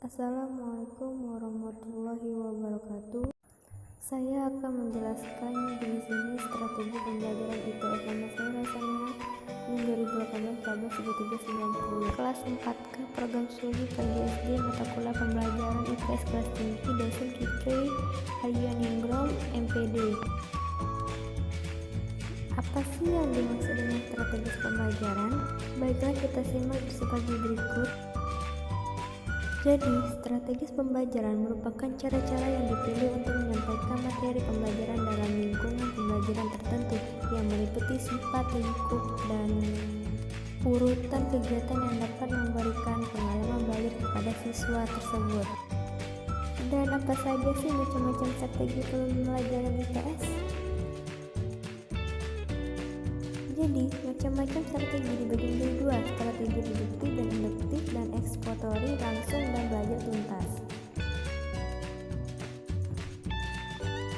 Assalamualaikum warahmatullahi wabarakatuh. Saya akan menjelaskan di sini strategi pembelajaran IPS nama saya Rasanya Min 2018-14-1390 kelas 4K program studi PGSD mata kuliah pembelajaran IPS kelas tinggi dosen Fitri Haryaningrum MPD. Apa sih yang dimaksud dengan strategis pembelajaran? Baiklah, kita simak sebagai berikut. Jadi, strategis pembelajaran merupakan cara-cara yang dipilih untuk menyampaikan materi pembelajaran dalam lingkungan pembelajaran tertentu yang meliputi sifat, lingkup, dan urutan kegiatan yang dapat memberikan pengalaman belajar kepada siswa tersebut. Dan apa saja sih macam-macam strategi pembelajaran IPS? Jadi, macam-macam strategi dibagi menjadi dua, strategi deduktif dan induktif, dan eksplorasi langsung dan belajar tuntas.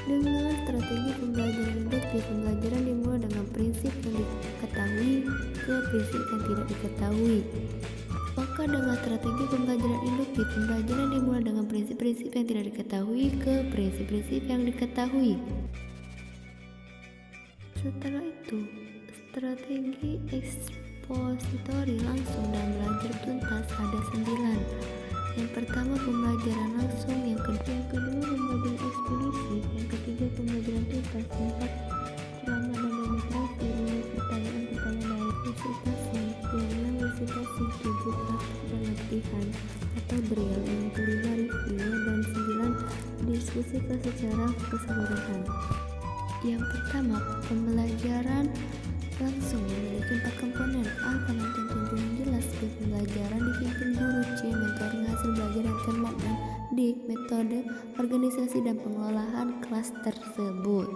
Dengan strategi pembelajaran deduktif, pembelajaran dimulai dengan prinsip yang diketahui ke prinsip yang tidak diketahui. Maka dengan strategi pembelajaran induktif, pembelajaran dimulai dengan prinsip-prinsip yang tidak diketahui ke prinsip-prinsip yang diketahui. Setelah itu, strategi ekspositori langsung dan belajar tuntas ada 9. Yang pertama pembelajaran langsung, yang kedua pembelajaran eksplisit, yang ketiga pembelajaran tuntas, yang keempat ceramah dan demonstrasi, 5 pertanyaan-pertanyaan dari presentasi, yang 6 presentasi, 7 praktik dan latihan atau drill, yang kelima review, dan 9 diskusi secara keseluruhan. Yang pertama, pembelajaran langsung memiliki 4 komponen. A. Penonton tunjunan jelas. B. Pembelajaran dipimpin guru. C. Mentoring hasil belajar yang cermat. Dan D. Metode organisasi dan pengelolaan kelas tersebut.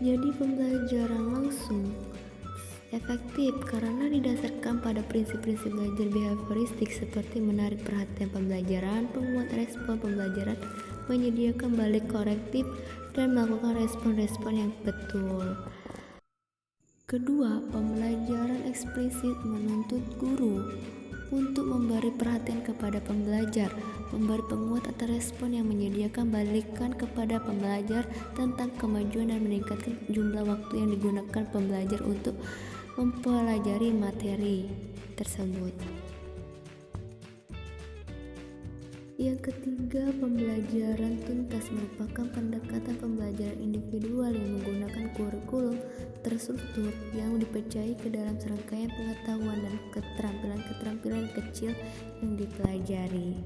Jadi pembelajaran langsung efektif karena didasarkan pada prinsip-prinsip belajar behavioristik seperti menarik perhatian pembelajaran, penguat respon pembelajaran, menyediakan balik korektif, dan melakukan respon-respon yang betul. Kedua, pembelajaran eksplisit menuntut guru untuk memberi perhatian kepada pembelajar, memberi penguat atau respon yang menyediakan balikan kepada pembelajar tentang kemajuan dan meningkatkan jumlah waktu yang digunakan pembelajar untuk mempelajari materi tersebut. Yang ketiga, pembelajaran tuntas merupakan pendekatan pembelajaran individual yang menggunakan kurikulum terstruktur yang dipercayai ke dalam serangkaian pengetahuan dan keterampilan-keterampilan kecil yang dipelajari.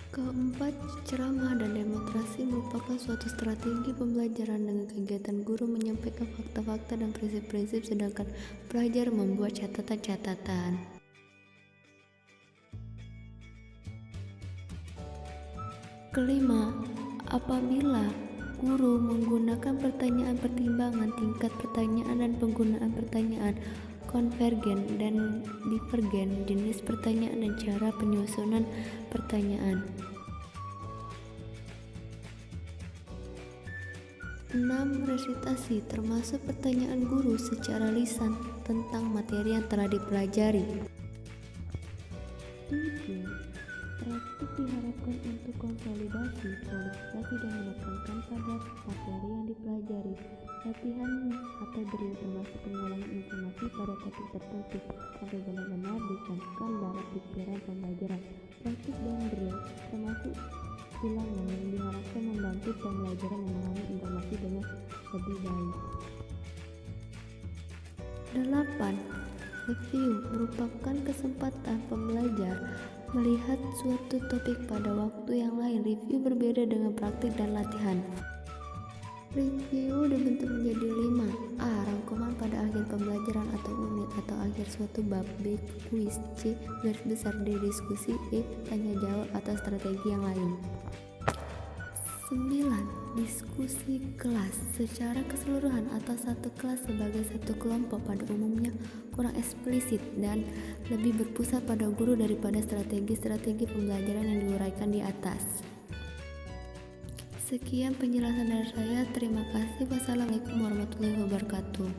Keempat, ceramah dan demonstrasi merupakan suatu strategi pembelajaran dengan kegiatan guru menyampaikan fakta-fakta dan prinsip-prinsip sedangkan pelajar membuat catatan-catatan. Kelima, apabila guru menggunakan pertanyaan pertimbangan, tingkat pertanyaan dan penggunaan pertanyaan konvergen dan divergen, jenis pertanyaan dan cara penyusunan pertanyaan. 6. Resitasi termasuk pertanyaan guru secara lisan tentang materi yang telah dipelajari. 7. Praktik diharapkan untuk konsolidasi, kualifikasi, dan menekankan pada materi yang dipelajari. Latihan atau drill termasuk pengulangan informasi pada topik tertentu sampai benar-benar dicampurkan dalam pikiran pembelajaran. Praktik dan drill termasuk ulangan yang diharapkan membantu pembelajaran memahami informasi dengan lebih baik. 8. Review merupakan kesempatan pembelajar melihat suatu topik pada waktu yang lain. Review berbeda dengan praktik dan latihan. Review dibentuk menjadi 5. A. Rangkuman pada akhir pembelajaran atau unit atau akhir suatu bab. B. Kuis. C. Garis besar. D. Diskusi. E. Tanya jawab atau strategi yang lain. 9. Diskusi kelas secara keseluruhan atau satu kelas sebagai satu kelompok pada umumnya kurang eksplisit dan lebih berpusat pada guru daripada strategi-strategi pembelajaran yang diuraikan di atas. Sekian penjelasan dari saya. Terima kasih. Wassalamualaikum warahmatullahi wabarakatuh.